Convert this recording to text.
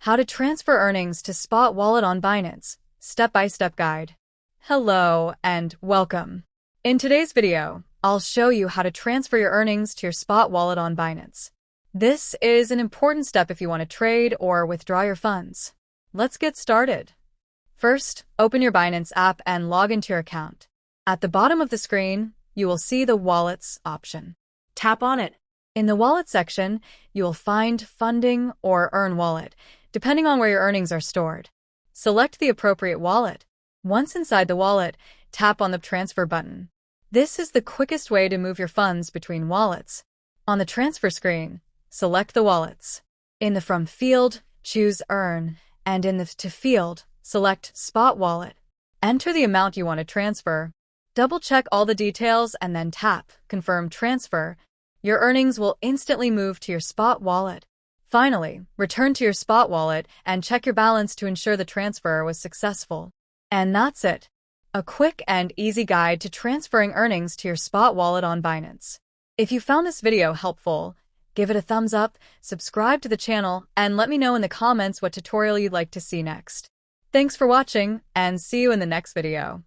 How to transfer earnings to Spot Wallet on Binance, step-by-step guide. Hello and welcome. In today's video, I'll show you how to transfer your earnings to your Spot Wallet on Binance. This is an important step if you want to trade or withdraw your funds. Let's get started. First, open your Binance app and log into your account. At the bottom of the screen, you will see the Wallets option. Tap on it. In the Wallet section, you will find Funding or Earn Wallet, depending on where your earnings are stored. Select the appropriate wallet. Once inside the wallet, tap on the Transfer button. This is the quickest way to move your funds between wallets. On the transfer screen, select the wallets. In the From field, choose Earn, and in the To field, select Spot Wallet. Enter the amount you want to transfer. Double-check all the details and then tap Confirm Transfer. Your earnings will instantly move to your Spot Wallet. Finally, return to your Spot Wallet and check your balance to ensure the transfer was successful. And that's it. A quick and easy guide to transferring earnings to your Spot Wallet on Binance. If you found this video helpful, give it a thumbs up, subscribe to the channel, and let me know in the comments what tutorial you'd like to see next. Thanks for watching, and see you in the next video.